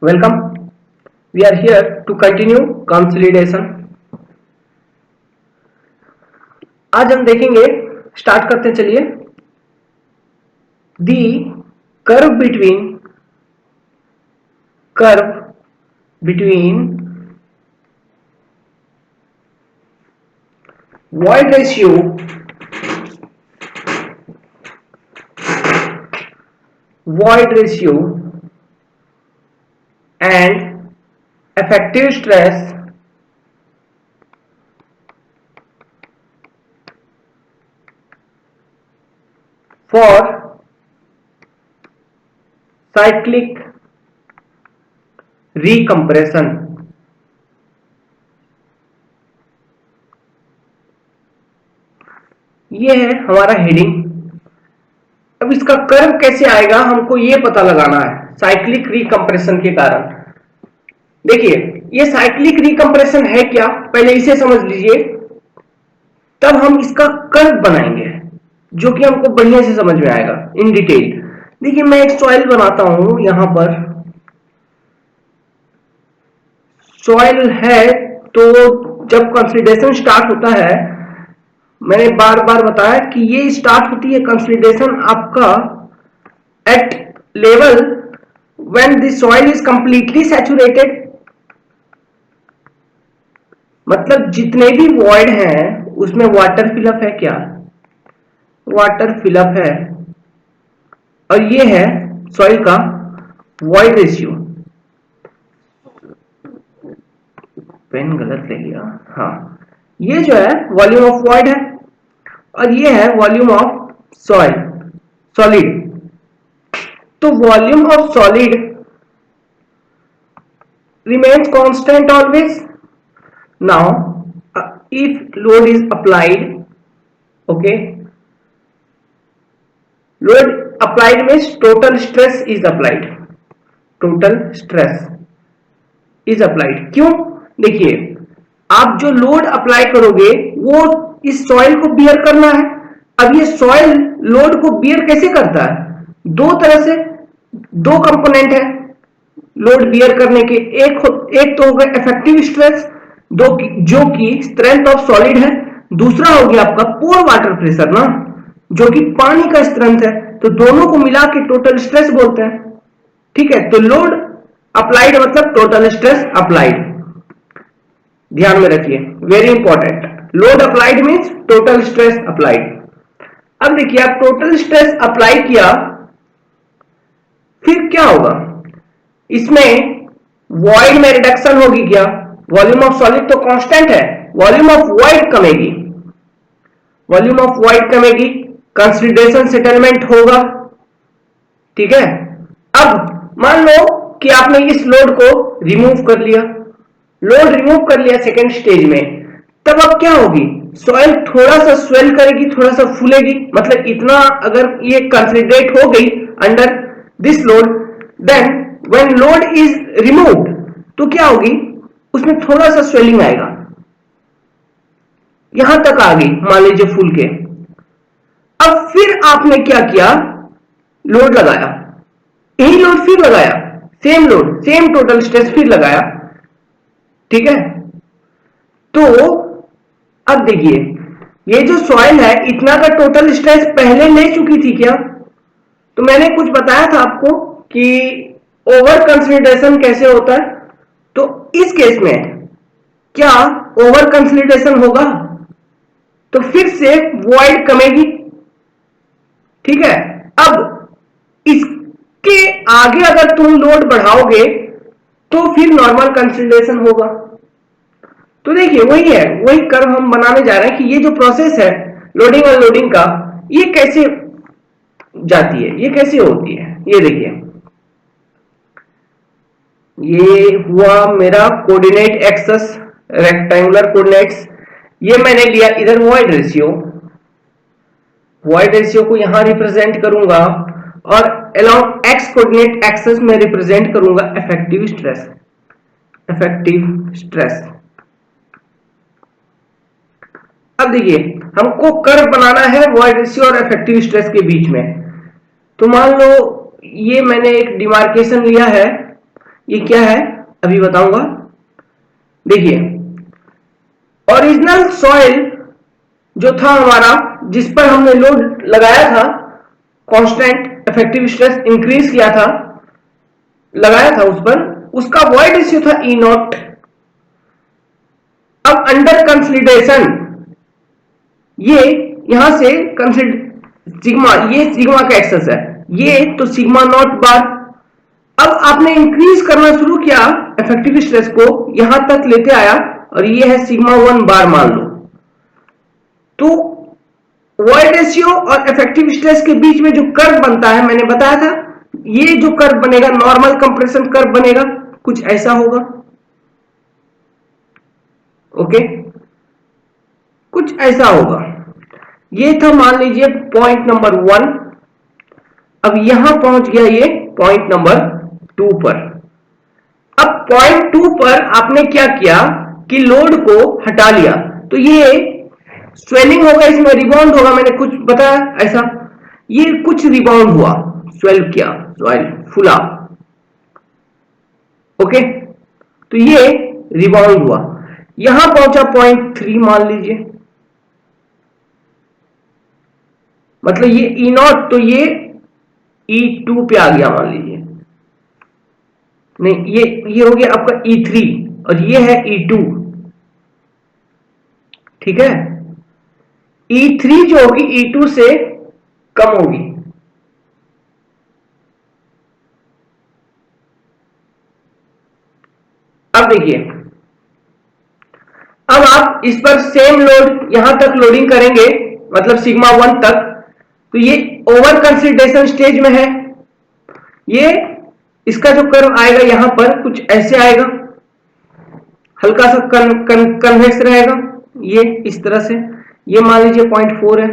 Welcome. We are here to continue consolidation. आज हम देखेंगे, स्टार्ट करते हैं, चलिए। The curve between void ratio and effective stress for cyclic recompression. ये है हमारा हेडिंग। अब इसका कर्व कैसे आएगा हमको ये पता लगाना है साइक्लिक रिकम्प्रेशन के कारण। देखिए, ये साइक्लिक रिकम्प्रेशन है क्या, पहले इसे समझ लीजिए, तब हम इसका कर्व बनाएंगे जो कि हमको बढ़िया से समझ में आएगा इन डिटेल। देखिए, मैं एक सॉइल बनाता हूं, यहां पर सॉइल है। तो जब कंसोलिडेशन स्टार्ट होता है, मैंने बार बार बताया कि ये स्टार्ट होती है कंसोलिडेशन आपका at level when the soil is completely saturated. मतलब जितने भी वॉइड हैं उसमें वाटर फिलअप है क्या, वाटर फिलअप है। और ये है सॉइल का वॉइड रेशियो। पेन गलत ले लिया, हाँ। ये जो है वॉल्यूम ऑफ वॉइड है और ये है वॉल्यूम ऑफ सॉइल सॉलिड। तो volume of solid remains constant always. Now if load is applied, okay, load applied means total stress is applied, total stress is applied। क्यों? देखिए, आप जो लोड अप्लाई करोगे वो इस सॉइल को बियर करना है। अब ये सॉइल लोड को बियर कैसे करता है? दो तरह से, दो कंपोनेंट है लोड बियर करने के। एक तो होगा इफेक्टिव स्ट्रेस जो कि स्ट्रेंथ ऑफ सॉलिड है। दूसरा हो गया आपका पोर वाटर प्रेशर ना, जो कि पानी का स्ट्रेंथ है। तो दोनों को मिला के टोटल स्ट्रेस बोलते हैं। ठीक है, तो लोड अप्लाइड मतलब टोटल स्ट्रेस अप्लाइड, ध्यान में रखिए, very important. Load applied means total stress applied. अब देखिए, आप टोटल स्ट्रेस अप्लाई किया, फिर क्या होगा? इसमें वॉइड में रिडक्शन होगी क्या? वॉल्यूम ऑफ सॉलिड तो कांस्टेंट है, वॉल्यूम ऑफ वॉइड कमेगी, वॉल्यूम ऑफ वॉइड कमेगी, कंसोलिडेशन सेटलमेंट होगा। ठीक है, अब मान लो कि आपने इस लोड को रिमूव कर लिया, लोड रिमूव कर लिया सेकेंड स्टेज में, तब अब क्या होगी? सॉइल थोड़ा सा स्वेल करेगी, थोड़ा सा फूलेगी। मतलब इतना अगर ये कंसोलिडेट हो गई under this load, then when load is removed तो क्या होगी? उसमें थोड़ा सा स्वेलिंग आएगा, यहां तक आ गई, मान लीजिए फूल के। अब फिर आपने क्या किया? लोड लगाया, यही लोड फिर लगाया, same load, same total stress फिर लगाया। ठीक है, तो अब देखिए, ये जो सॉइल है इतना का टोटल स्ट्रेस पहले ले चुकी थी क्या? तो मैंने कुछ बताया था आपको कि ओवर कंसोलिडेशन कैसे होता है। तो इस केस में क्या ओवर कंसोलिडेशन होगा? तो फिर से वॉइड कमेगी। ठीक है, अब इसके आगे अगर तुम लोड बढ़ाओगे तो फिर नॉर्मल कंसोलिडेशन होगा। तो देखिए, वही है, वही कर्व हम बनाने जा रहे हैं कि ये जो प्रोसेस है लोडिंग अनलोडिंग का, ये कैसे जाती है, ये कैसे होती है। ये देखिए, ये हुआ मेरा कोऑर्डिनेट एक्सेस, रेक्टेंगुलर कोऑर्डिनेट्स। ये मैंने लिया इधर वॉइड रेशियो, वॉइड रेशियो को यहां रिप्रेजेंट करूंगा और अलोंग एक्स कोऑर्डिनेट एक्सेस में रिप्रेजेंट करूंगा इफेक्टिव स्ट्रेस, इफेक्टिव स्ट्रेस। अब देखिए, हमको कर्व बनाना है वॉइड रेशियो और इफेक्टिव स्ट्रेस के बीच में। तो मान लो ये मैंने एक डिमार्केशन लिया है ये क्या है अभी बताऊंगा। देखिए, ओरिजिनल सॉइल जो था हमारा, जिस पर हमने लोड लगाया था, कांस्टेंट इफेक्टिव स्ट्रेस इंक्रीज किया था, लगाया था उस पर, उसका वॉइड रेशियो था ई नॉट। अब अंडर कंसोलिडेशन, ये यहां से सिग्मा, ये सिग्मा का एक्सेस है, ये तो सिग्मा नॉट बार। अब आपने इंक्रीज करना शुरू किया इफेक्टिव स्ट्रेस को, यहां तक लेते आया, और ये है सिग्मा 1 बार मान लो। तो वॉइड रेशियो और इफेक्टिव स्ट्रेस के बीच में जो कर्व बनता है, मैंने बताया था, ये जो कर्व बनेगा नॉर्मल कंप्रेशन कर्व बनेगा, कुछ ऐसा होगा। ओके, कुछ ऐसा होगा। ये था मान लीजिए पॉइंट नंबर 1। अब यहां पहुंच गया ये पॉइंट नंबर 2 पर। अब पॉइंट 2 पर आपने क्या किया कि लोड को हटा लिया, तो ये स्वेलिंग होगा, इसमें रिबाउंड होगा, मैंने कुछ बताया ऐसा। ये कुछ रिबाउंड हुआ, स्वेल किया, स्वेल फुला। ओके, तो ये रिबाउंड हुआ, यहां पहुंचा पॉइंट 3 मान लीजिए, मतलब ये ई नॉट, तो ये E2 पे आ गया मान लीजिए, नहीं ये हो गया आपका E3, और ये है E2। ठीक है, E3 जो होगी E2 से कम होगी। अब देखिए, अब आप इस पर सेम लोड यहां तक लोडिंग करेंगे, मतलब सिग्मा 1 तक, तो ये ओवर कंसिडरेशन स्टेज में है। ये इसका जो कर्व आएगा यहां पर कुछ ऐसे आएगा, हल्का सा कन्वेक्स रहेगा, ये इस तरह से, ये मान लीजिए पॉइंट 4 है।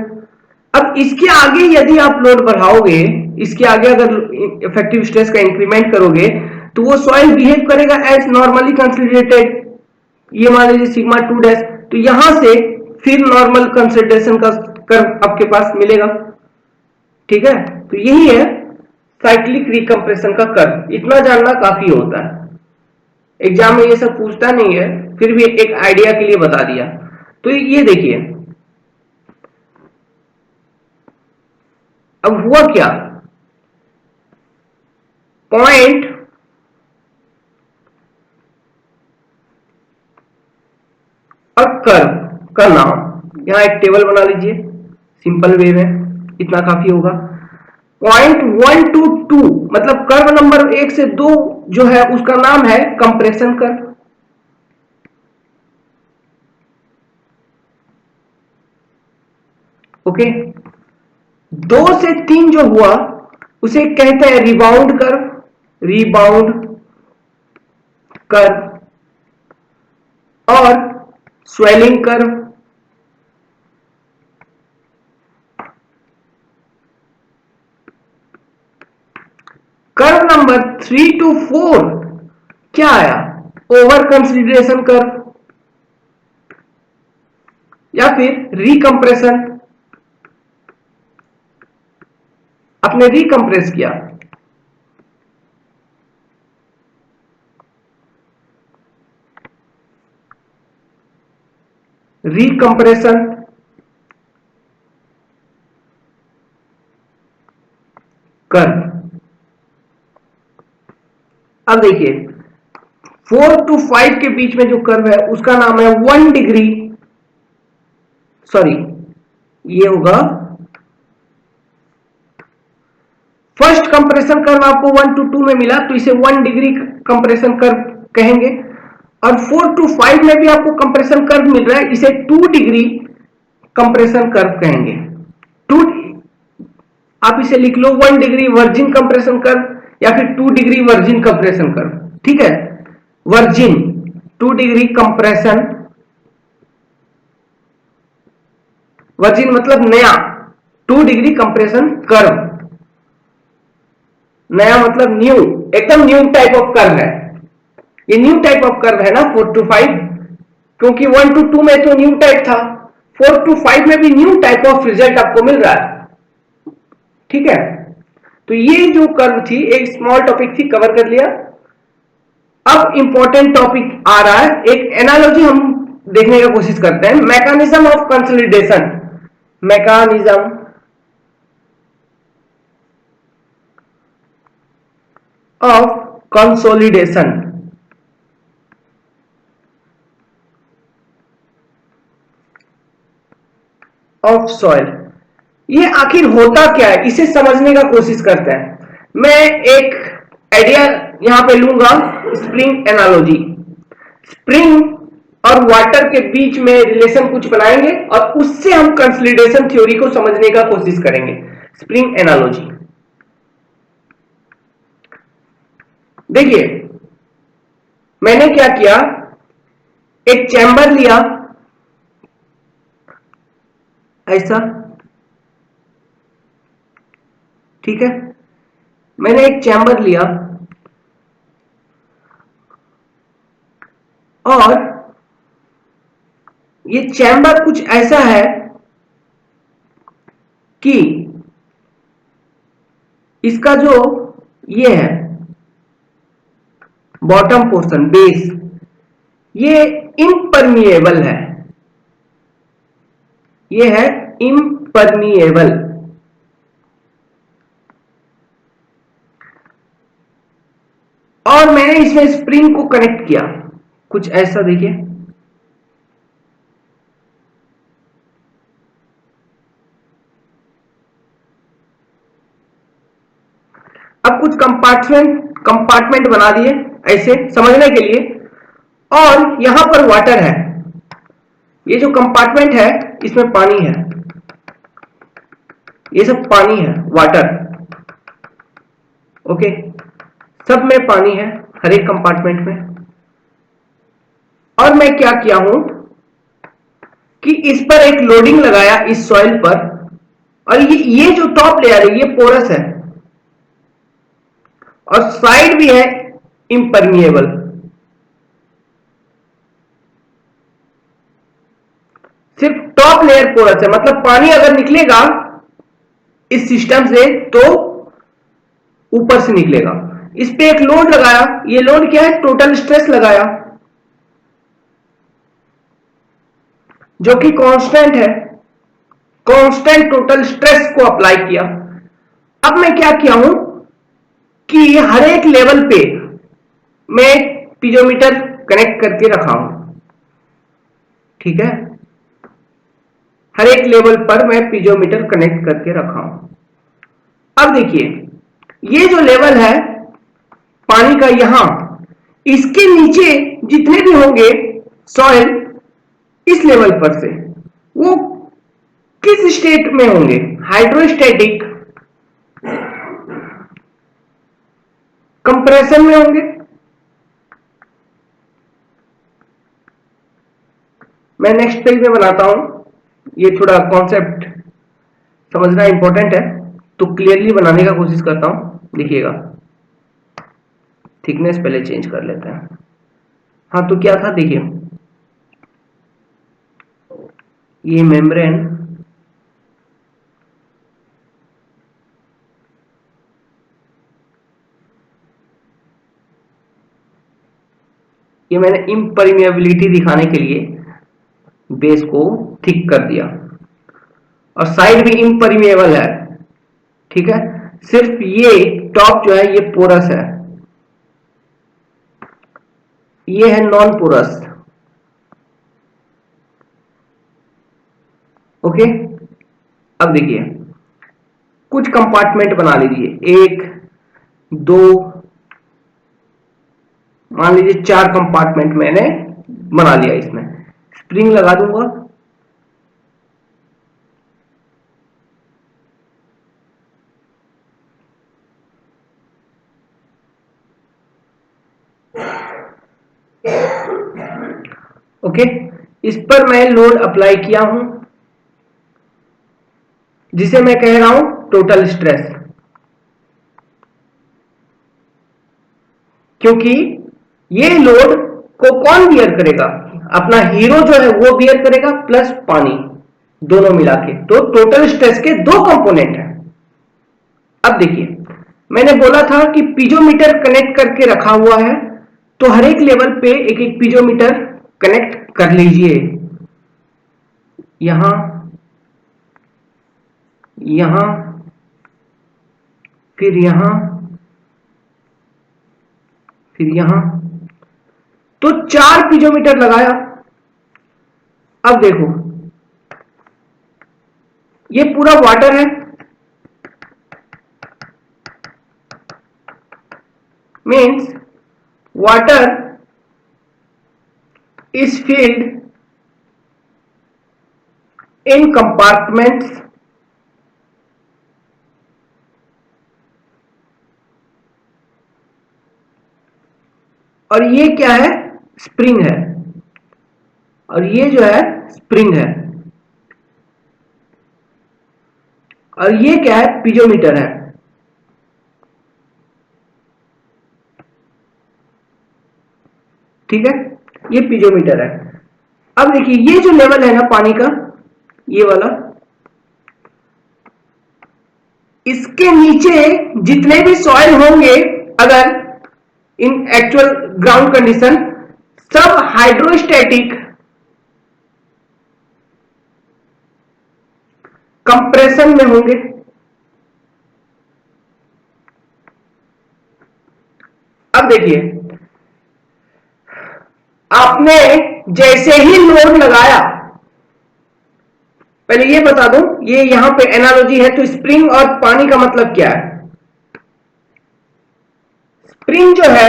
अब इसके आगे यदि आप लोड बढ़ाओगे, इसके आगे अगर इफेक्टिव स्ट्रेस का इंक्रीमेंट करोगे, तो वो सॉइल बिहेव करेगा एज नॉर्मली कंसिडरेटेड, ये मान लीजिए सिग्मा 2 डैश, तो यहां से फिर नॉर्मल कंसिडरेशन का कर्व आपके पास मिलेगा। ठीक है, तो यही है साइक्लिक रिकम्प्रेशन का कर्व। इतना जानना काफी होता है, एग्जाम में ये सब पूछता नहीं है, फिर भी एक आइडिया के लिए बता दिया। तो ये देखिए, अब हुआ क्या, पॉइंट और कर्व का नाम यहां एक टेबल बना लीजिए, सिंपल वे में इतना काफी होगा। पॉइंट 1 to 2, मतलब कर्व नंबर 1 से 2 जो है उसका नाम है कंप्रेशन कर्व। ओके, 2 से 3 जो हुआ उसे कहते हैं रिबाउंड कर्व, रिबाउंड कर्व और swelling curve. Curve number 3 to 4 क्या आया, ओवर कंसिडरेशन कर्व या फिर रिकम्प्रेशन, आपने रिकम्प्रेस किया। रिकम्प्रेशन कर्व। अब देखिए 4 to 5 के बीच में जो कर्व है उसका नाम है 1 डिग्री, सॉरी ये होगा फर्स्ट कंप्रेशन कर्व, आपको 1 to 2 में मिला तो इसे 1 डिग्री कंप्रेशन कर्व कहेंगे। और 4 to 5 में भी आपको कंप्रेशन कर्व मिल रहा है, इसे 2 डिग्री कंप्रेशन कर्व कहेंगे। 2, आप इसे लिख लो 1 डिग्री वर्जिन कंप्रेशन कर्व या फिर 2 डिग्री वर्जिन कंप्रेशन कर्व। ठीक है, वर्जिन 2 डिग्री कंप्रेशन, वर्जिन मतलब नया, 2 डिग्री कंप्रेशन कर्व, नया मतलब न्यू, एकदम न्यू टाइप ऑफ कर्व है। ये न्यू टाइप ऑफ कर्व है ना 4 to 5, क्योंकि 1 to 2 में तो न्यू टाइप था, 4 to 5 में भी न्यू टाइप ऑफ रिजल्ट आपको मिल रहा है। ठीक है, तो ये जो कर्व थी, एक स्मॉल टॉपिक थी, कवर कर लिया। अब इंपॉर्टेंट टॉपिक आ रहा है, एक एनालॉजी हम देखने की कोशिश करते हैं, mechanism of consolidation. Mechanism of consolidation of soil, ये आखिर होता क्या है, इसे समझने का कोशिश करते हैं। मैं एक आइडिया यहां पे लूंगा, स्प्रिंग एनालॉजी। स्प्रिंग और वाटर के बीच में रिलेशन कुछ बनाएंगे और उससे हम कंसोलिडेशन थ्योरी को समझने का कोशिश करेंगे। स्प्रिंग एनालॉजी देखिए, मैंने क्या किया, एक चैम्बर लिया ऐसा, ठीक है, मैंने एक चैम्बर लिया और ये चैम्बर कुछ ऐसा है कि इसका जो ये है बॉटम पोर्शन, बेस, ये इम्परमिएबल है, ये है इम्परमिएबल। और मैंने इसमें स्प्रिंग को कनेक्ट किया कुछ ऐसा, देखिए, अब कुछ कंपार्टमेंट बना दिए ऐसे समझने के लिए, और यहां पर वाटर है, ये जो कंपार्टमेंट है इसमें पानी है, ये सब पानी है, वाटर, ओके, सब में पानी है हर एक कंपार्टमेंट में। और मैं क्या किया हूं कि इस पर एक लोडिंग लगाया इस सॉइल पर, और ये जो टॉप लेयर है ये पोरस है और साइड भी है इम्परमिएबल। सिर्फ टॉप लेयर पोरस है, मतलब पानी अगर निकलेगा इस सिस्टम से तो ऊपर से निकलेगा। इस पे एक लोड लगाया, ये लोड क्या है, टोटल स्ट्रेस लगाया जो कि कांस्टेंट है, कांस्टेंट टोटल स्ट्रेस को अप्लाई किया। अब मैं क्या किया हूं कि हर एक लेवल पे मैं पीजोमीटर कनेक्ट करके रखा हूं, ठीक है, हर एक लेवल पर मैं पीजोमीटर कनेक्ट करके रखा हूं। अब देखिए, ये जो लेवल है पानी का यहां, इसके नीचे जितने भी होंगे सॉइल इस लेवल पर से, वो किस स्टेट में होंगे, हाइड्रोस्टैटिक, कंप्रेशन में होंगे। मैं नेक्स्ट पेज में बनाता हूं, ये थोड़ा कॉन्सेप्ट समझना इंपॉर्टेंट है तो क्लियरली बनाने का कोशिश करता हूं। देखिएगा, थिकनेस पहले चेंज कर लेते हैं। हाँ, तो क्या था, देखिए, ये मेम्ब्रेन, ये मैंने इम्परमिएबिलिटी दिखाने के लिए बेस को थिक कर दिया, और साइड भी इम्परमिएबल है, ठीक है, सिर्फ ये टॉप जो है ये पोरस है, ये है नॉन पोरस, ओके। अब देखिए, कुछ कंपार्टमेंट बना लीजिए, एक, दो, मान लीजिए 4 कंपार्टमेंट मैंने बना लिया, इसमें स्प्रिंग लगा दूंगा, ओके, इस पर मैं लोड अप्लाई किया हूं जिसे मैं कह रहा हूं टोटल स्ट्रेस, क्योंकि ये लोड को कौन बियर करेगा, अपना हीरो जो है वो बियर करेगा प्लस पानी, दोनों मिला के, तो टोटल स्ट्रेस के 2 कंपोनेंट हैं। अब देखिए, मैंने बोला था कि पीजोमीटर कनेक्ट करके रखा हुआ है, तो हर एक लेवल पे एक एक पीजोमीटर कनेक्ट कर लीजिए, यहां, यहां, फिर यहां, फिर यहां। तो 4 पीजोमीटर लगाया। अब देखो, ये पूरा वाटर है, means water is filled in compartments और ये क्या है, स्प्रिंग है, और ये जो है स्प्रिंग है, और ये क्या है, पीजोमीटर है। ठीक है, ये पीजोमीटर है। अब देखिए ये जो लेवल है ना पानी का, ये वाला, इसके नीचे जितने भी सॉइल होंगे अगर इन एक्चुअल ग्राउंड कंडीशन, सब हाइड्रोस्टैटिक कंप्रेशन में होंगे। अब देखिए, आपने जैसे ही लोड लगाया, पहले ये बता दूं, ये यहां पे एनालॉजी है, तो स्प्रिंग और पानी का मतलब क्या है। स्प्रिंग जो है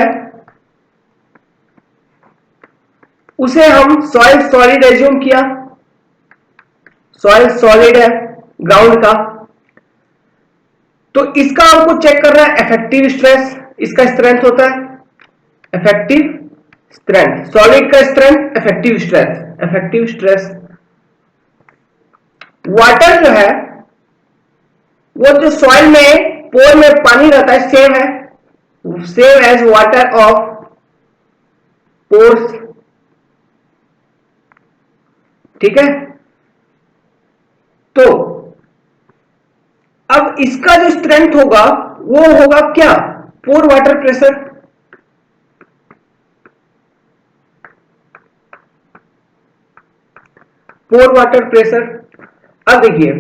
उसे हम सॉइल सॉलिड एज्यूम किया, सॉइल सॉलिड है ग्राउंड का, तो इसका हमको चेक करना है इफेक्टिव स्ट्रेस, इसका स्ट्रेंथ होता है इफेक्टिव स्ट्रेंथ, सॉलिड का strength effective stress, effective stress. Water जो है वो जो सॉइल में पोर में पानी रहता है सेम है, same as water of pores. ठीक है, तो अब इसका जो स्ट्रेंथ होगा वो होगा क्या, पोर वाटर प्रेशर। पोर वाटर प्रेशर। अब देखिए,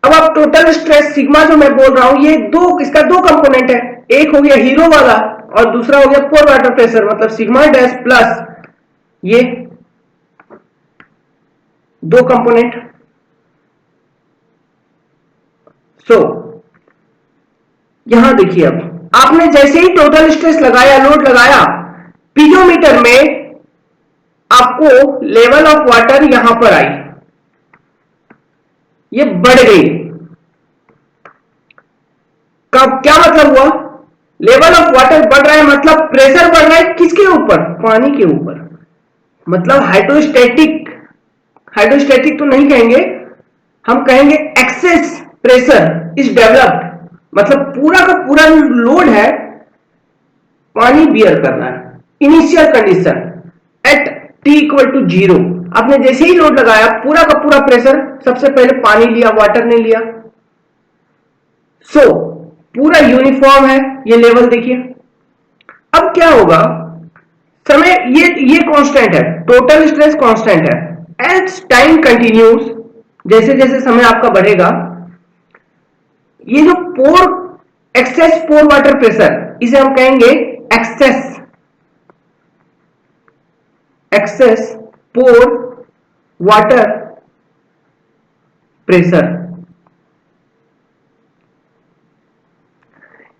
अब आप टोटल स्ट्रेस सिग्मा जो मैं बोल रहा हूं, ये दो, इसका दो कंपोनेंट है, एक हो गया हीरो वाला और दूसरा हो गया पोर वाटर प्रेशर, मतलब सिग्मा डैश प्लस ये दो कंपोनेंट। सो यहां देखिए, अब आपने जैसे ही टोटल स्ट्रेस लगाया, लोड लगाया, पीजोमीटर में आपको लेवल ऑफ वाटर यहां पर आई, ये बढ़ गई। कब, क्या मतलब हुआ, लेवल ऑफ वाटर बढ़ रहा है मतलब प्रेशर बढ़ रहा है, किसके ऊपर, पानी के ऊपर, मतलब हाइड्रोस्टैटिक, हाइड्रोस्टैटिक तो नहीं कहेंगे, हम कहेंगे एक्सेस प्रेशर इज डेवलप्ड, मतलब पूरा का पूरा लोड है पानी बियर करना है। Initial condition at T equal to 0, आपने जैसे ही लोड लगाया पूरा का पूरा प्रेशर सबसे पहले पानी लिया, वाटर ने लिया। सो पूरा यूनिफॉर्म है ये लेवल, देखिए। अब क्या होगा, समय ये कांस्टेंट है, टोटल स्ट्रेस कांस्टेंट है। एज टाइम कंटिन्यूस, जैसे जैसे समय आपका बढ़ेगा, ये जो pore, excess pore water pressure, इसे हम कहेंगे excess, excess pore water pressure.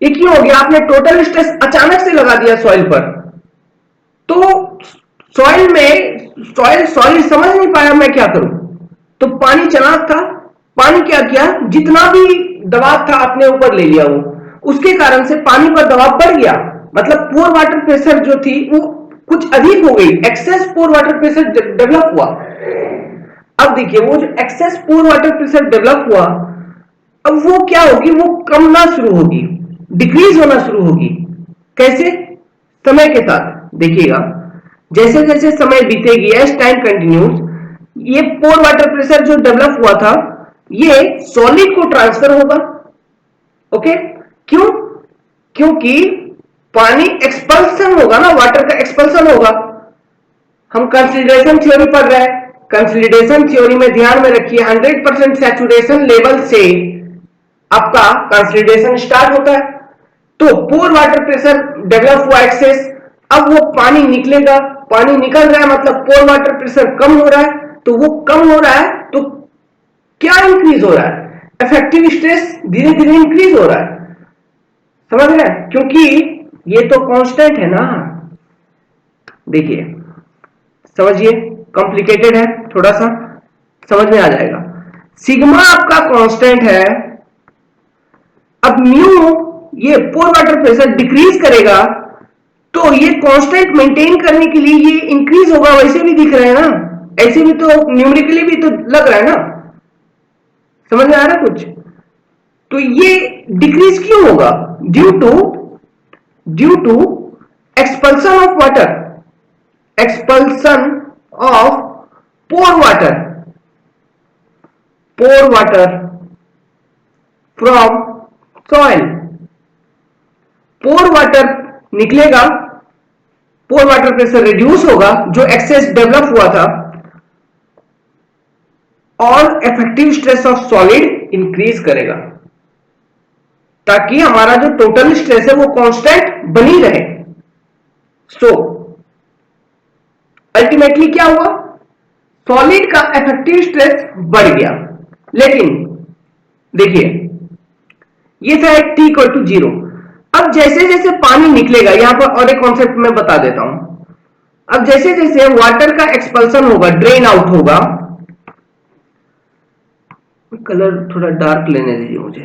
ये क्यों हो गया, आपने टोटल स्ट्रेस अचानक से लगा दिया सॉइल पर, तो सॉइल में, सॉइल सॉलिड समझ नहीं पाया मैं क्या करूं, तो पानी चला था, पानी क्या किया, जितना भी दबाव था अपने ऊपर ले लिया, वो उसके कारण से पानी पर दबाव बढ़ गया, मतलब पोर वाटर प्रेशर जो थी वो कुछ अधिक हो गई, access pore water pressure develop हुआ। अब देखिए, वो जो access pore water pressure develop हुआ, अब वो क्या होगी, वो कम ना शुरू होगी, डिक्रीज होना शुरू होगी। कैसे, समय के साथ देखिएगा, जैसे जैसे समय बीतेगी, एज टाइम कंटिन्यूस, ये पोर वाटर प्रेशर जो डेवलप हुआ था ये सॉलिड को ट्रांसफर होगा। ओके, क्यों, क्योंकि पानी एक्सपल्सन होगा ना, वाटर का एक्सपल्सन होगा। हम कंसोलिडेशन थ्योरी पढ़ रहे हैं, कंसोलिडेशन थ्योरी में ध्यान में रखिए 100% सैचुरेशन लेवल से आपका कंसोलिडेशन स्टार्ट होता है। तो पोर वाटर प्रेशर डेवलप हुआ एक्सेस, अब वो पानी निकलेगा, पानी निकल रहा है मतलब पोर वाटर प्रेशर कम हो रहा है, तो वो कम हो रहा है तो क्या इंक्रीज हो रहा है, इफेक्टिव स्ट्रेस धीरे धीरे इंक्रीज हो रहा है, समझ रहे हैं, क्योंकि ये तो कांस्टेंट है ना। देखिए समझिए, कॉम्प्लिकेटेड है थोड़ा सा, समझ में आ जाएगा। सिग्मा आपका कांस्टेंट है, अब म्यू ये पोर वाटर प्रेशर डिक्रीज करेगा तो ये कांस्टेंट मेंटेन करने के लिए ये इंक्रीज होगा, वैसे भी दिख रहा है ना, ऐसे भी तो न्यूमेरिकली भी तो लग रहा है ना, समझ में आ रहा है कुछ। तो ये डिक्रीज क्यों होगा, due to expulsion of water, expulsion of pore water from soil. Pore water निकलेगा, पोर वाटर प्रेशर रिड्यूस होगा, जो एक्सेस डेवलप हुआ था, और effective stress of solid increase करेगा, ताकि हमारा जो टोटल स्ट्रेस है वो कांस्टेंट बनी रहे। सो अल्टीमेटली क्या हुआ, सॉलिड का इफेक्टिव स्ट्रेस बढ़ गया। लेकिन देखिए ये था एक T इक्वल टू 0। अब जैसे जैसे पानी निकलेगा, यहां पर और एक कॉन्सेप्ट मैं बता देता हूं, अब जैसे जैसे वाटर का एक्सपल्सन होगा, ड्रेन आउट होगा, कलर थोड़ा डार्क लेने दीजिए मुझे,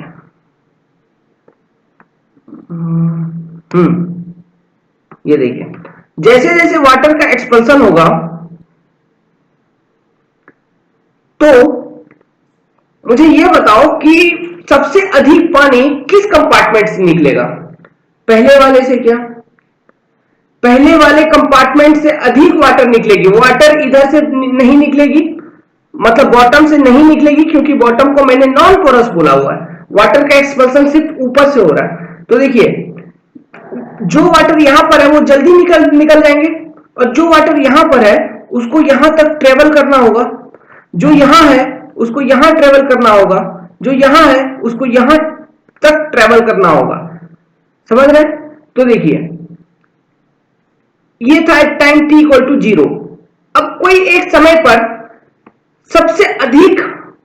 ये देखिए जैसे जैसे वाटर का एक्सपल्सन होगा तो मुझे ये बताओ कि सबसे अधिक पानी किस कंपार्टमेंट से निकलेगा, पहले वाले से क्या, पहले वाले कंपार्टमेंट से अधिक वाटर निकलेगी, वाटर इधर से नहीं निकलेगी, मतलब बॉटम से नहीं निकलेगी, क्योंकि बॉटम को मैंने नॉन पोरस बोला हुआ है, वाटर का एक्सपल्सन सिर्फ ऊपर से हो रहा है। तो देखिए जो वाटर यहां पर है वो जल्दी निकल जाएंगे, और जो वाटर यहां पर है उसको यहां तक ट्रेवल करना होगा, जो यहां है उसको यहां ट्रेवल करना होगा, जो यहां है उसको यहां तक ट्रेवल करना होगा, समझ रहे। तो देखिए ये था टाइम T इक्वल टू 0। अब कोई एक समय पर सबसे अधिक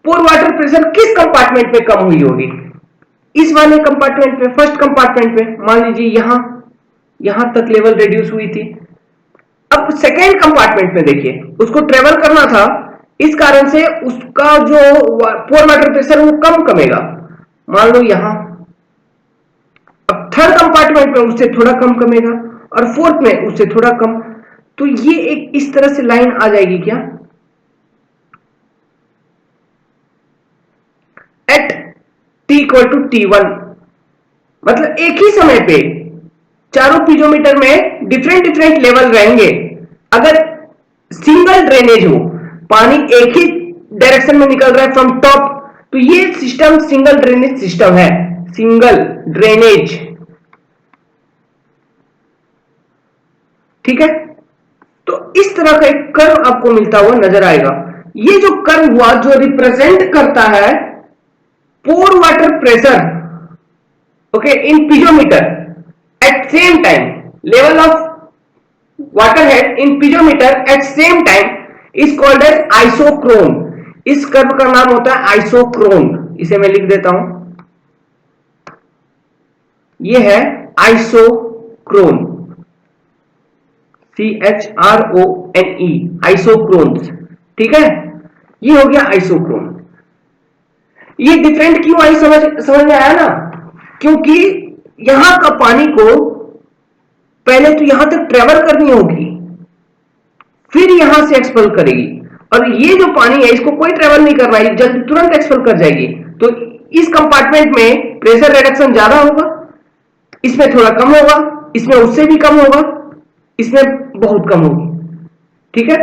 पोर वाटर प्रेशर किस कंपार्टमेंट में कम हुई होगी, इस वाले कंपार्टमेंट में, फर्स्ट कंपार्टमेंट में, मान लीजिए यहां तक लेवल रिड्यूस हुई थी। अब सेकेंड कंपार्टमेंट में देखिए उसको ट्रेवल करना था, इस कारण से उसका जो पोर वाटर प्रेशर वो कम कमेगा, मान लो यहां। अब थर्ड कंपार्टमेंट में उससे थोड़ा कम कमेगा, और फोर्थ में उससे थोड़ा कम। तो ये एक इस तरह से लाइन आ जाएगी क्या, eight T equal to T1, मतलब एक ही समय पे चारों पीजोमीटर में डिफरेंट डिफरेंट लेवल रहेंगे। अगर सिंगल ड्रेनेज हो, पानी एक ही डायरेक्शन में निकल रहा है फ्रॉम टॉप, तो ये सिस्टम सिंगल ड्रेनेज सिस्टम है, सिंगल ड्रेनेज, ठीक है। तो इस तरह का एक कर्व आपको मिलता हुआ नजर आएगा। ये जो कर्व हुआ जो रिप्रेजेंट करता है pore water pressure, okay, in piezometer at same time, level of water head in piezometer at same time is called as isochrone. इस कर्व का नाम होता है आइसोक्रोन, इसे मैं लिख देता हूं, यह है आइसोक्रोन, CHRONE, आइसोक्रोन्स, ठीक है, ये हो गया आइसोक्रोन। ये डिफरेंट क्यों आई, समझ में आया ना, क्योंकि यहां का पानी को पहले तो यहां तक ट्रेवल करनी होगी, फिर यहां से एक्सपेल करेगी, और ये जो पानी है इसको कोई ट्रेवल नहीं करना है, जल्दी तुरंत एक्सपेल कर जाएगी। तो इस कंपार्टमेंट में प्रेशर रिडक्शन ज्यादा होगा, इसमें थोड़ा कम होगा, इसमें उससे भी कम होगा, इसमें बहुत कम होगी, ठीक है।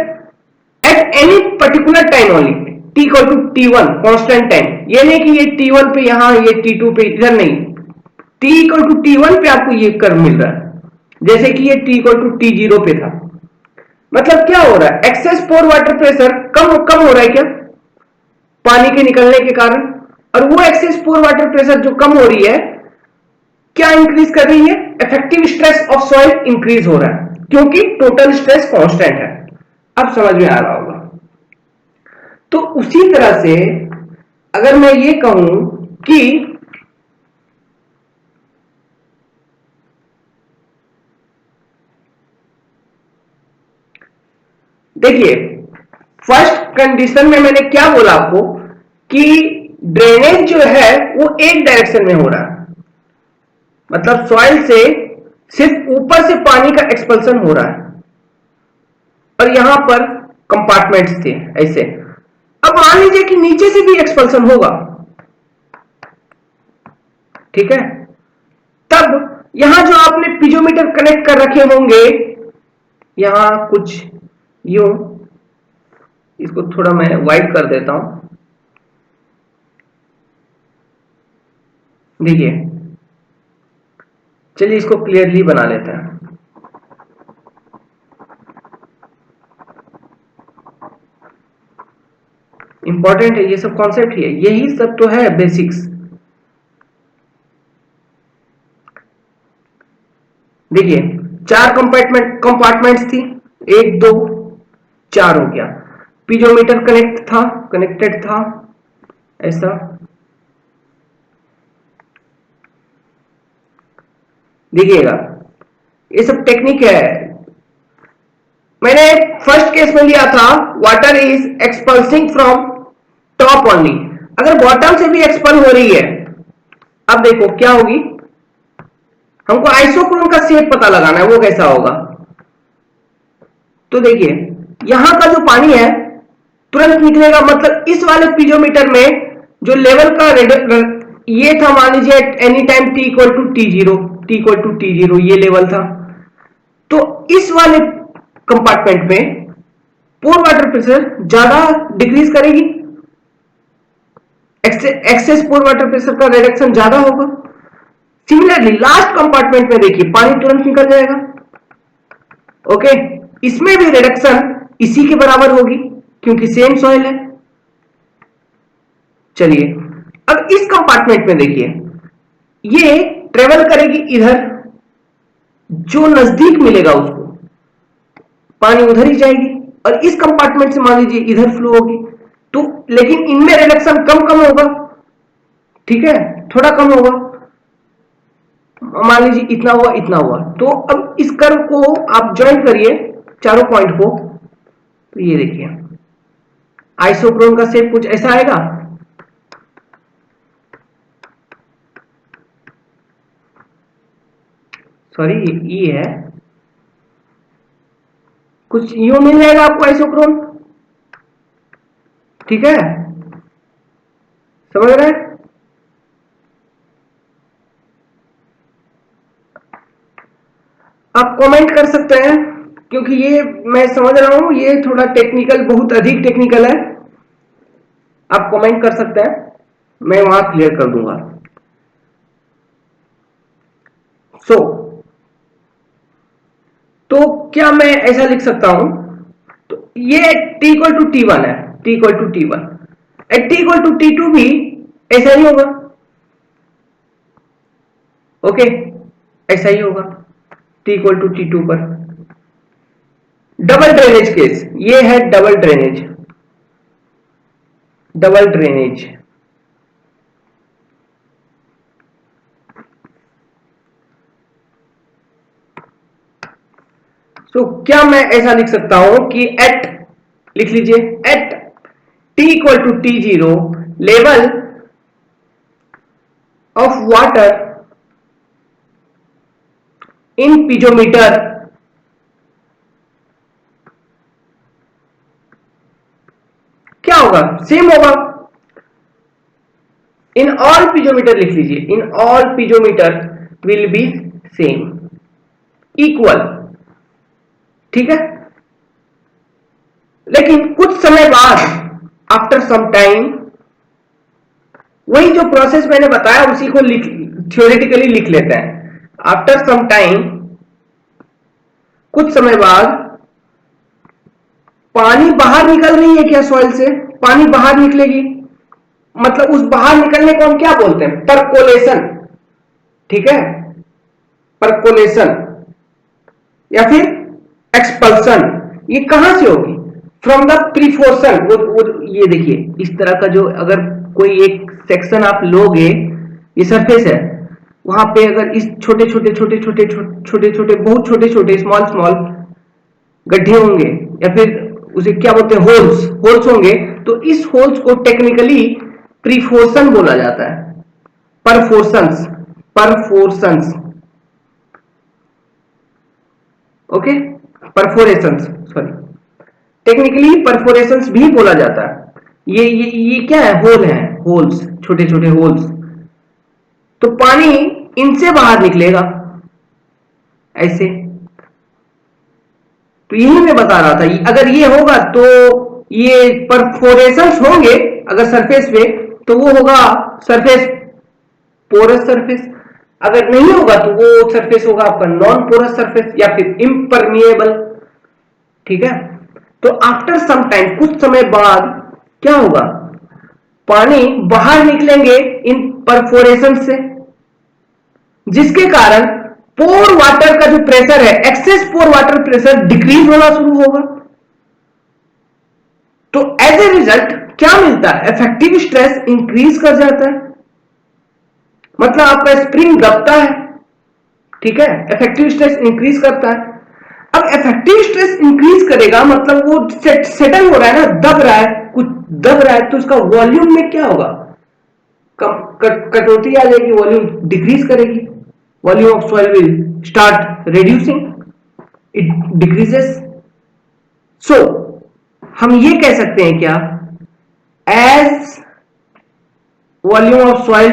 At any particular time only, T equal to T1 constant time, ये नहीं कि ये T1 पे यहां, ये T2 पे इधर, नहीं, T इक्वल टू T1 पे आपको ये कर्व मिल रहा है, जैसे कि ये T इक्वल टू T0 पे था। मतलब क्या हो रहा है, एक्सेस पोर वाटर प्रेशर कम कम हो रहा है क्या पानी के निकलने के कारण, और वो एक्सेस पोर वाटर प्रेशर जो कम हो रही है क्या इंक्रीज कर रही है, effective stress of soil increase हो रहा है क्योंकि टोटल स्ट्रेस कांस्टेंट है। अब समझ में आ रहा होगा। तो उसी तरह से अगर मैं ये कहूं कि देखिए फर्स्ट कंडीशन में मैंने क्या बोला आपको कि ड्रेनेज जो है वो एक डायरेक्शन में हो रहा है, मतलब सॉइल से सिर्फ ऊपर से पानी का एक्सपल्सन हो रहा है और यहां पर कंपार्टमेंट्स थे ऐसे। अब मान लीजिए कि नीचे से भी एक्सपल्सन होगा, ठीक है, तब यहां जो आपने पिजोमीटर कनेक्ट कर रखे होंगे यहां कुछ यूं, इसको थोड़ा मैं वाइड कर देता हूं, देखिए चलिए इसको क्लियरली बना लेते हैं। इंपॉर्टेंट है ये सब कॉन्सेप्ट ही है, यही सब तो है बेसिक्स। देखिए चार कंपार्टमेंट्स थी, एक दो चार हो गया, पिजोमीटर कनेक्टेड था ऐसा। देखिएगा ये सब टेक्निक है। मैंने फर्स्ट केस में लिया था water is expulsing from top only, अगर बॉटम से भी एक्सपल हो रही है, अब देखो क्या होगी, हमको आइसोक्रोन का शेप पता लगाना है, वो कैसा होगा। तो देखिए यहां का जो पानी है तुरंत निकलेगा, मतलब इस वाले पिजोमीटर में जो लेवल का ये था, मान लीजिए any time T equal to T0 ये लेवल था, तो इस वाले कंपार्टमेंट में पोर वाटर प्रेशर ज्यादा डिक्रीज करेगी, एक्सेस पोर वाटर प्रेशर का रिडक्शन ज्यादा होगा। सिमिलरली लास्ट कंपार्टमेंट में देखिए पानी तुरंत निकल जाएगा, ओके, इसमें भी रिडक्शन इसी के बराबर होगी क्योंकि सेम सॉइल है। चलिए अब इस कंपार्टमेंट में देखिए ये ट्रेवल करेगी इधर, जो नजदीक मिलेगा उसको पानी उधर ही जाएगी, और इस कंपार्टमेंट से मान लीजिए इधर फ्लो होगी, तो लेकिन इनमें रिडक्शन कम कम होगा, ठीक है, थोड़ा कम होगा, मान लीजिए इतना हुआ इतना हुआ। तो अब इस कर्व को आप ज्वाइन करिए चारों पॉइंट को, तो ये देखिए आइसोक्रोन का शेप कुछ ऐसा आएगा। सॉरी ये है, कुछ यूं मिल जाएगा आपको आइसोक्रोन, ठीक है, समझ रहे हैं। आप कमेंट कर सकते हैं क्योंकि ये मैं समझ रहा हूं ये थोड़ा टेक्निकल, बहुत अधिक टेक्निकल है, आप कमेंट कर सकते हैं, मैं वहां क्लियर कर दूंगा। तो क्या मैं ऐसा लिख सकता हूं, तो ये T इक्वल टू T1 है, T equal to T1, T equal to T2 भी ऐसा ही होगा, ओके, ऐसा ही होगा T इक्वल टू T2 पर। डबल ड्रेनेज केस, ये है डबल ड्रेनेज, डबल ड्रेनेज, तो क्या मैं ऐसा लिख सकता हूं कि एट, लिख लीजिए at T equal to T0 level of water in piezometer क्या होगा, सेम होगा, इन ऑल पिजोमीटर लिख लीजिए, in all piezometer will be same, equal, ठीक है। लेकिन कुछ समय बाद आफ्टर सम टाइम, वही जो प्रोसेस मैंने बताया उसी को थ्योरेटिकली लिख लेते हैं। आफ्टर सम टाइम कुछ समय बाद पानी बाहर निकल रही है क्या सॉइल से? पानी बाहर निकलेगी, मतलब उस बाहर निकलने को हम क्या बोलते हैं? परकोलेशन। ठीक है, परकोलेशन या फिर एक्सपल्सन। ये कहां से होगी? फ्रॉम द प्रीफोर्सन। ये देखिए इस तरह का जो अगर कोई एक सेक्शन आप लोगे, ये सरफेस है, वहां पे अगर इस छोटे छोटे छोटे छोटे छोटे छोटे बहुत छोटे छोटे स्मॉल स्मॉल गड्ढे होंगे या फिर उसे क्या बोलते हैं, होल्स, होल्स होंगे, तो इस होल्स को टेक्निकली प्रीफोर्सन बोला जाता है। परफोर्सन्स, परफोर्सन्स, ओके, परफोरेशंस, सॉरी, टेक्निकली परफोरेशंस भी बोला जाता है। ये क्या है? होल है, होल्स, छोटे छोटे होल्स। तो पानी इनसे बाहर निकलेगा ऐसे। तो यही मैं बता रहा था, अगर ये होगा तो ये परफोरेशंस होंगे अगर सरफेस पे, तो वो होगा सरफेस, पोरस सरफेस। अगर नहीं होगा तो वो सरफेस होगा आपका नॉन पोरस सरफेस या फिर इम्परमिएबल। ठीक है, तो आफ्टर सम टाइम, कुछ समय बाद क्या होगा? पानी बाहर निकलेंगे इन परफोरेशन से, जिसके कारण पोर वाटर का जो प्रेशर है, access pore water pressure decrease होना शुरू होगा। तो एज ए रिजल्ट क्या मिलता है? इफेक्टिव स्ट्रेस इंक्रीज कर जाता है, मतलब आपका स्प्रिंग दबता है। ठीक है, इफेक्टिव स्ट्रेस इंक्रीज करता है। अब इफेक्टिव स्ट्रेस इंक्रीज करेगा मतलब वो सेटल हो रहा है ना, दब रहा है, कुछ दब रहा है, तो उसका वॉल्यूम में क्या होगा? कटौती आ जाएगी, वॉल्यूम डिक्रीज करेगी, volume of soil will start reducing, it decreases. So हम ये कह सकते हैं क्या? As volume of soil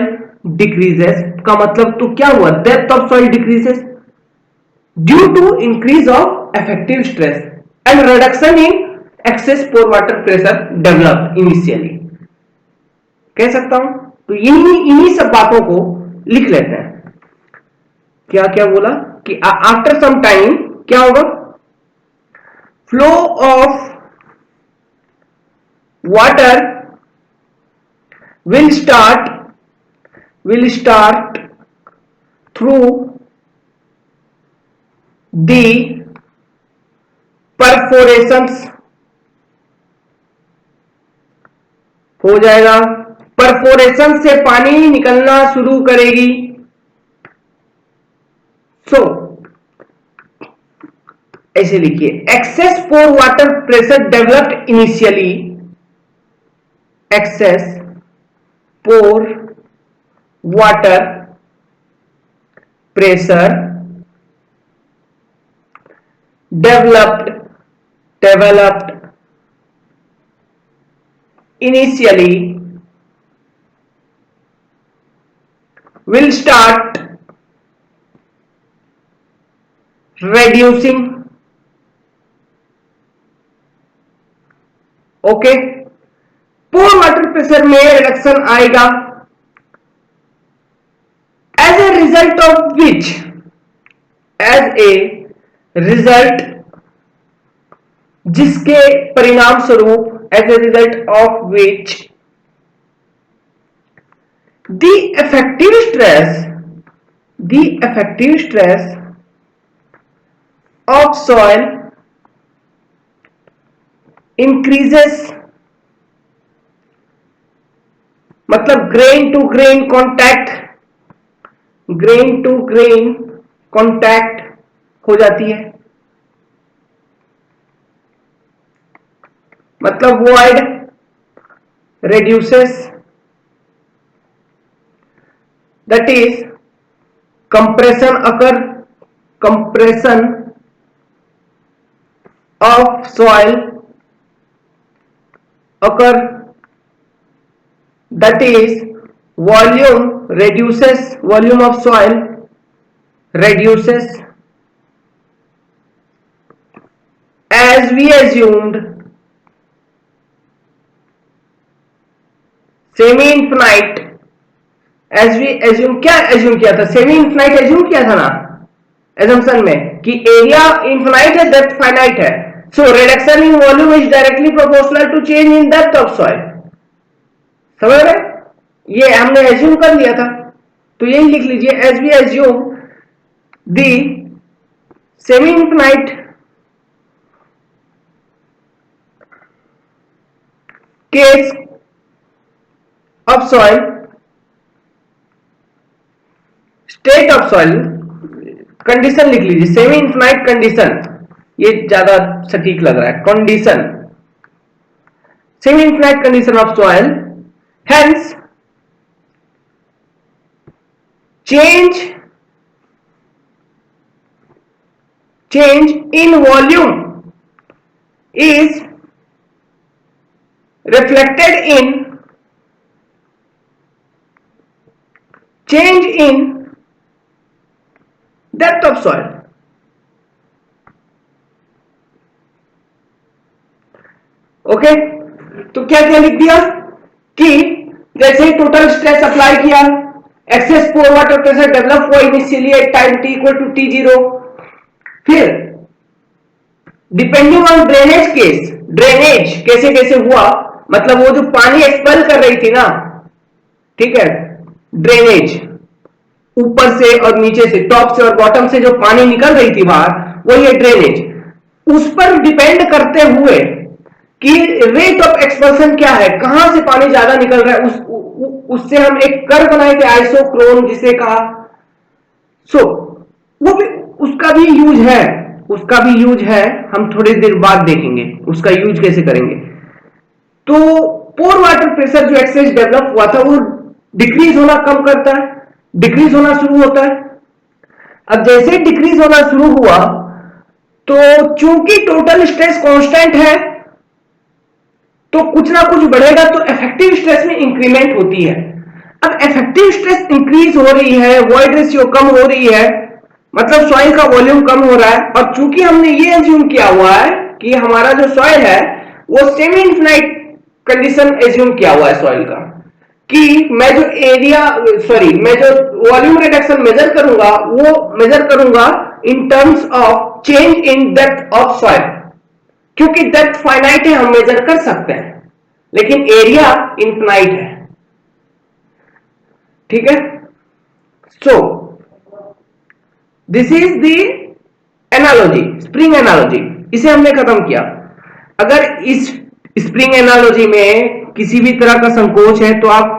decreases का मतलब तो क्या हुआ? Depth of soil decreases due to increase of effective stress and reduction in excess pore water pressure develop initially, कह सकता हूं। तो इन्हीं सब बातों को लिख लेते हैं। क्या क्या बोला कि आफ्टर सम टाइम क्या होगा? Flow of water will start through the perforations, हो जाएगा, परफोरेशन से पानी निकलना शुरू करेगी। सो ऐसे लिखिए, excess pore water pressure developed initially, excess pore water pressure developed initially will start reducing, okay. Pore water pressure में रिडक्शन आएगा as a result of which, as a result, जिसके परिणाम स्वरूप, as a result of which the effective stress of soil increases, मतलब grain to grain contact हो जाती है, मतलब void reduces, that is compression of soil occur, that is volume of soil reduces, as we assumed semi infinite, as we assume, क्या assume किया था? Semi infinite assume किया था ना, एजम्पशन में कि एरिया इनफाइनाइट है, डेप्थ फाइनाइट है, so reduction in volume is directly proportional to change in depth of soil. समझ रहे? ये हमने एज्यूम कर लिया था, तो यही लिख लीजिए, as we assume the semi infinite case of soil, state of soil, condition लिख लीजिए, सेमी इनफाइनाइट कंडीशन, ये ज्यादा सटीक लग रहा है, condition, semi infinite condition of soil, hence change in volume is reflected in change in depth of soil। Okay, तो क्या क्या लिख दिया कि जैसे टोटल स्ट्रेस अप्लाई किया, excess pore water pressure develop हुआ initially at time t equal to t0, फिर depending on drainage case, drainage कैसे कैसे हुआ, मतलब वो जो पानी एक्सपेल कर रही थी ना, ठीक है, ड्रेनेज ऊपर से और नीचे से, टॉप से और बॉटम से जो पानी निकल रही थी बाहर, वही है ड्रेनेज, उस पर डिपेंड करते हुए कि रेट ऑफ एक्सपल्शन क्या है, कहां से पानी ज्यादा निकल रहा है, उससे हम एक कर्व बनाए थे आइसोक्रोन जिसे कहा। सो वो भी, उसका भी यूज है, उसका भी यूज है, हम थोड़ी देर बाद देखेंगे उसका यूज कैसे करेंगे। तो पोर वाटर प्रेशर जो एक्सेस डेवलप हुआ था वो डिक्रीज होना कम करता है, डिक्रीज होना शुरू होता है। अब जैसे डिक्रीज होना शुरू हुआ तो चूंकि टोटल स्ट्रेस कांस्टेंट है तो कुछ ना कुछ बढ़ेगा, तो इफेक्टिव स्ट्रेस में इंक्रीमेंट होती है। अब इफेक्टिव स्ट्रेस इंक्रीज हो रही है, वॉइड रेशियो कम हो रही है, मतलब सॉइल का वॉल्यूम कम हो रहा है, और चूंकि हमने ये एज्यूम किया हुआ है कि हमारा जो सॉइल है वो सेमी इनफाइनाइट कंडीशन एज्यूम किया हुआ है सॉइल का, कि मैं जो एरिया मैं जो वॉल्यूम रिडक्शन मेजर करूंगा वो मेजर करूंगा in terms of change in depth of soil, क्योंकि डेप्थ फाइनाइट है, हम मेजर कर सकते हैं, लेकिन एरिया इनफाइनाइट है। ठीक है, so this is the analogy, spring analogy, इसे हमने खत्म किया। अगर इस स्प्रिंग एनालॉजी में किसी भी तरह का संकोच है तो आप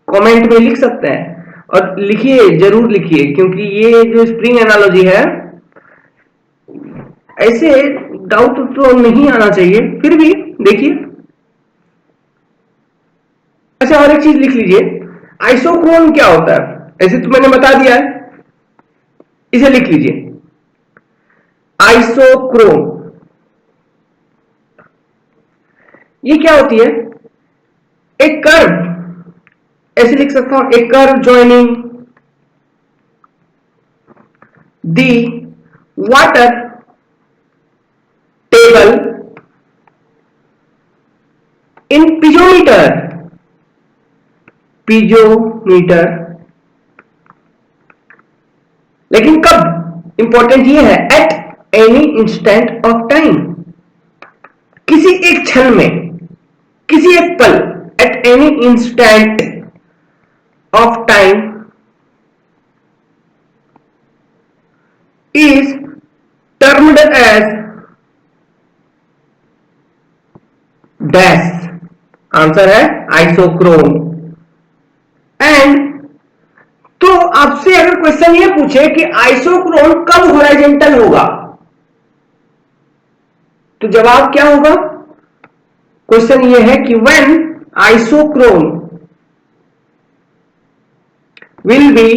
कमेंट में लिख सकते हैं, और लिखिए, जरूर लिखिए, क्योंकि ये जो स्प्रिंग एनालॉजी है ऐसे डाउट तो नहीं आना चाहिए, फिर भी देखिए। अच्छा, और एक चीज लिख लीजिए, आइसोक्रोन क्या होता है, ऐसे तो मैंने बता दिया है, इसे लिख लीजिए, आइसोक्रोन ये क्या होती है, एक कर्व, ऐसे लिख सकता हूं, एक curve joining the water table in piezometer, लेकिन कब, इंपॉर्टेंट ये है, at any instant of time, किसी एक क्षण में, किसी एक पल, at any instant of time is termed as dash, answer है आइसोक्रोन। एंड तो आपसे अगर क्वेश्चन ये पूछे कि आइसोक्रोन कब हॉरिजॉन्टल होगा, तो जवाब क्या होगा, क्वेश्चन ये है कि व्हेन आइसोक्रोन विल बी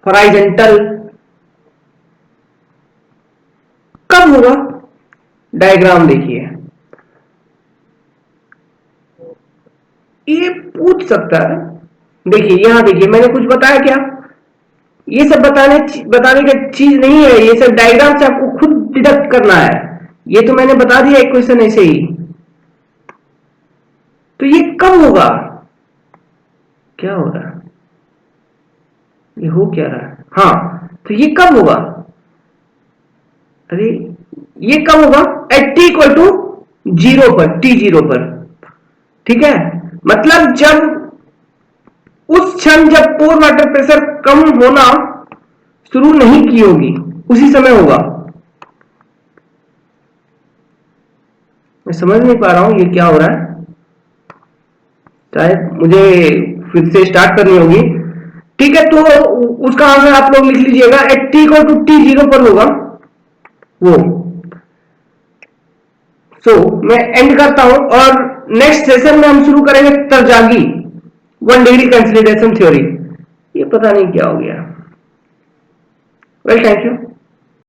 हॉरिजॉन्टल, कब होगा, डायग्राम देखिए, ये पूछ सकता है। देखिए यहां देखिए, मैंने कुछ बताया क्या, ये सब बताने का चीज नहीं है, ये सब डायग्राम से आपको खुद डिडक्ट करना है, ये तो मैंने बता दिया एक क्वेश्चन ऐसे ही। तो ये कब होगा, क्या हो रहा है, ये हो क्या रहा है, हाँ, तो ये कब होगा? अरे ये कब होगा? एट टी इक्वल टू 0 पर, टी 0 पर। ठीक है, मतलब जब उस क्षण जब पोर वाटर प्रेशर कम होना शुरू नहीं की होगी उसी समय होगा। मैं समझ नहीं पा रहा हूं ये क्या हो रहा है, शायद मुझे फिर से स्टार्ट करनी होगी। ठीक है, तो उसका आंसर आप लोग लिख लीजिएगा, at T equal to T 0 पर होगा वो। मैं एंड करता हूं और नेक्स्ट सेशन में हम शुरू करेंगे तरजागी 1 डिग्री कंसोलिडेशन थ्योरी। ये पता नहीं क्या हो गया। Well, thank you.